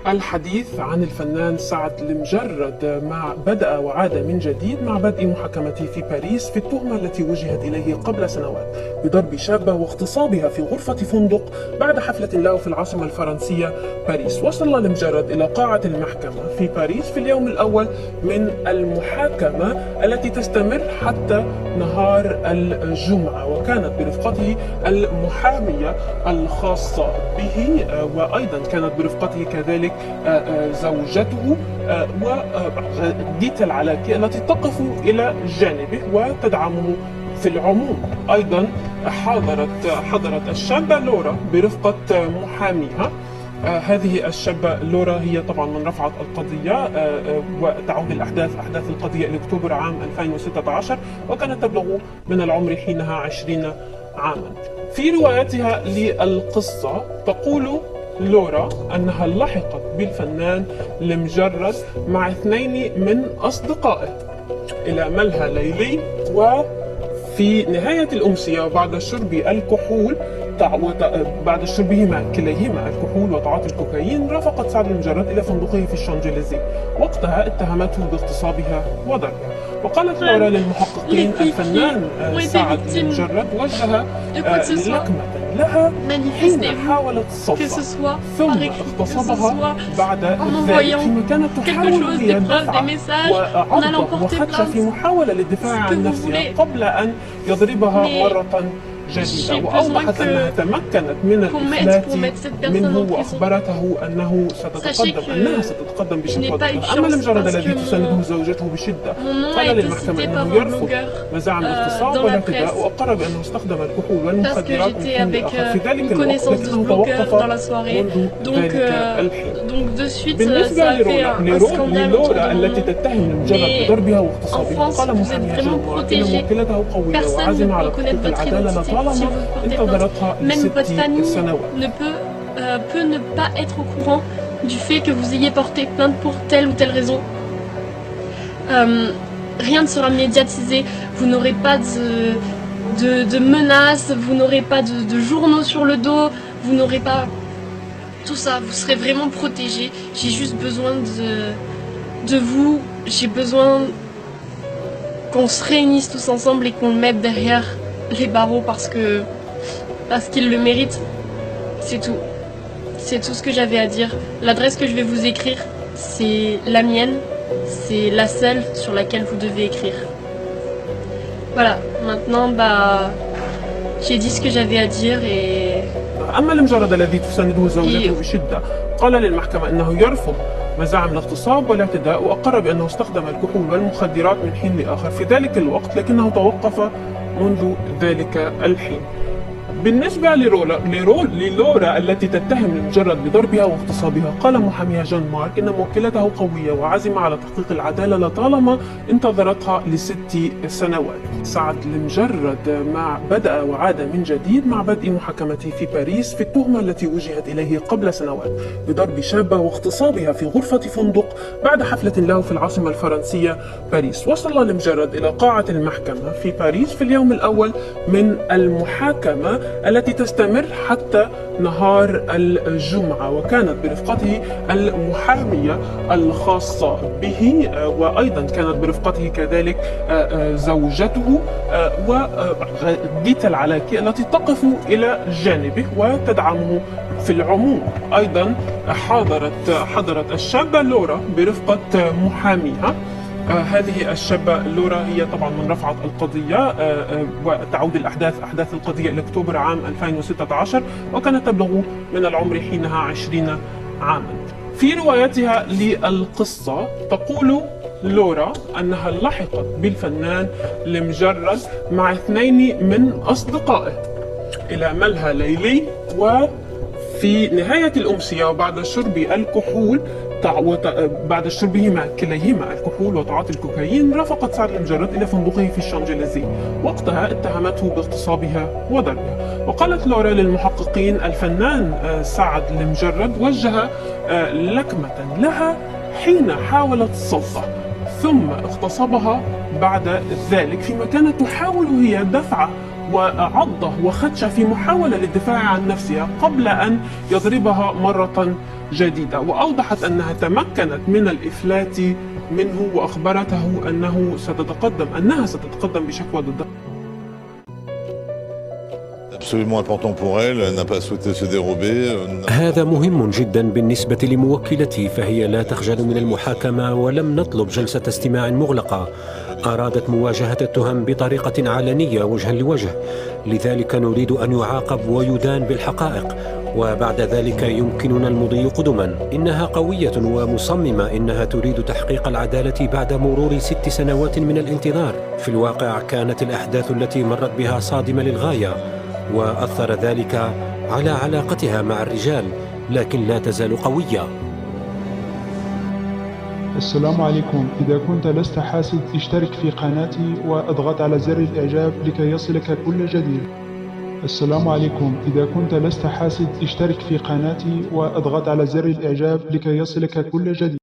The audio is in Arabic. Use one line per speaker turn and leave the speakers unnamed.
الحديث عن الفنان سعد المجرد بدأ وعاد من جديد مع بدء محاكمته في باريس في التهمة التي وجهت إليه قبل سنوات بضرب شابة واغتصابها في غرفة فندق بعد حفلة له في العاصمة الفرنسية باريس. وصل المجرد إلى قاعة المحكمة في باريس في اليوم الأول من المحاكمة التي تستمر حتى نهار الجمعة، وكانت برفقته المحامية الخاصة به، وأيضا كانت برفقته كذلك زوجته وديتا العلاكي التي تقف إلى جانبه وتدعمه في العموم. أيضا حضرت الشابة لورا برفقة محاميها. هذه الشابة لورا هي طبعا من رفعت القضية، وتعود أحداث القضية لأكتوبر عام 2016، وكانت تبلغ من العمر حينها 20 عاما. في روايتها للقصة تقول لورا أنها لحقت بالفنان المجرد مع 2 من أصدقائه إلى ملهى ليلي، وفي نهاية الأمسية بعد شرب الكحول بعد شربهما كليهما الكحول وتعاطي الكوكايين، رافقت سعد المجرد إلى فندقه في الشانزليزيه. وقتها اتهمته باغتصابها وضربها. وقالت لورا للمحققين الفنان سعد المجرد وجه لكمة لها حين حاولت صدها ثم اغتصبها بعد ذلك فيما كانت تحاول هي الدفع وعضة وخدش في محاولة للدفاع عن نفسها قبل أن يضربها مرة جديدة. وأوضحت أنها تمكنت من الإفلات منه وأخبرته أنها ستتقدم بشكوى. أما المجرد الذي تسانده زوجته بشدة قال للمحكمة أنه يرفض مزاعم الاغتصاب والاعتداء، وأقر بأنه استخدم الكحول والمخدرات من حين لآخر في ذلك الوقت، لكنه توقف منذ ذلك الحين. بالنسبة للورا التي تتهم المجرد بضربها واغتصابها، قال محاميها جان مارك إن موكلته قوية وعازمة على تحقيق العدالة
même votre famille peut ne pas être au courant du fait que vous ayez porté plainte pour telle ou telle raison. Rien ne sera médiatisé, vous n'aurez pas de menaces, vous n'aurez pas de journaux sur le dos, vous n'aurez pas tout ça, vous serez vraiment protégé. J'ai juste besoin de vous, j'ai besoin qu'on se réunisse tous ensemble et qu'on le mette derrière les barreaux parce qu'il le mérite. C'est tout. C'est tout ce que j'avais à dire. L'adresse que je vais vous écrire, c'est la mienne. C'est la seule sur laquelle vous devez écrire. Voilà. Maintenant, j'ai dit ce que j'avais à dire et...
أما المجرد الذي تسانده زوجته بشدة قال للمحكمة أنه يرفض مزاعم الاغتصاب والاعتداء، وأقر بأنه استخدم الكحول والمخدرات من حين لآخر في ذلك الوقت، لكنه توقف منذ ذلك الحين. بالنسبة للورا التي تتهم المجرد بضربها واغتصابها، قال محاميها جان مارك إن موكلته قوية وعازمة على تحقيق العدالة لطالما انتظرتها ل6 سنوات. سعد المجرد بدأ وعاد من جديد مع بدء محاكمته في باريس في التهمة التي وجهت إليه قبل سنوات بضرب شابة واغتصابها في غرفة فندق بعد حفلة له في العاصمة الفرنسية باريس. وصل المجرد إلى قاعة المحكمة في باريس في اليوم الأول من المحاكمة التي تستمر حتى نهار الجمعة، وكانت برفقته المحامية الخاصة به، وأيضا كانت برفقته كذلك زوجته وديتا العلاكي التي تقف إلى جانبه وتدعمه في العموم. أيضا حضرت الشابة لورا برفقة محاميها. هذه الشابة لورا هي طبعا من رفعت القضية، وتعود أحداث القضية لأكتوبر عام 2016، وكانت تبلغ من العمر حينها 20 عاما. في روايتها للقصة تقول لورا أنها لحقت بالفنان المجرد مع 2 من أصدقائه إلى ملهى ليلي، وفي نهاية الأمسية وبعد شرب الكحول بعد شربهما كليهما الكحول وتعاطي الكوكايين، رافقت سعد المجرد إلى فندقه في الشانزليزيه. وقتها اتهمته باغتصابها وضربها. وقالت لورا للمحققين الفنان سعد المجرد وجه لكمة لها حين حاولت صدها ثم اغتصبها بعد ذلك فيما كانت تحاول هي دفع وعضه وخدشه في محاولة للدفاع عن نفسها قبل أن يضربها مرة جديدة، وأوضحت أنها تمكنت من الإفلات منه وأخبرته أنها ستتقدم بشكوى ضده.
Absolument important pour elle, elle n'a pas souhaité se dérober.
هذا مهم جدا بالنسبة لموكلتي، فهي لا تخجل من المحاكمة ولم نطلب جلسة استماع مغلقة. أرادت مواجهة التهم بطريقة علنية وجها لوجه، لذلك نريد أن يعاقب ويدان بالحقائق، وبعد ذلك يمكننا المضي قدما. إنها قوية ومصممة، إنها تريد تحقيق العدالة بعد مرور 6 سنوات من الانتظار. في الواقع كانت الأحداث التي مرت بها صادمة للغاية، وأثر ذلك على علاقتها مع الرجال، لكن لا تزال قوية.
السلام عليكم. إذا كنت لست حاسد اشترك في قناتي واضغط على زر الإعجاب لكي يصلك كل جديد. السلام عليكم. إذا كنت لست حاسد اشترك في قناتي واضغط على زر الإعجاب لكي يصلك كل جديد.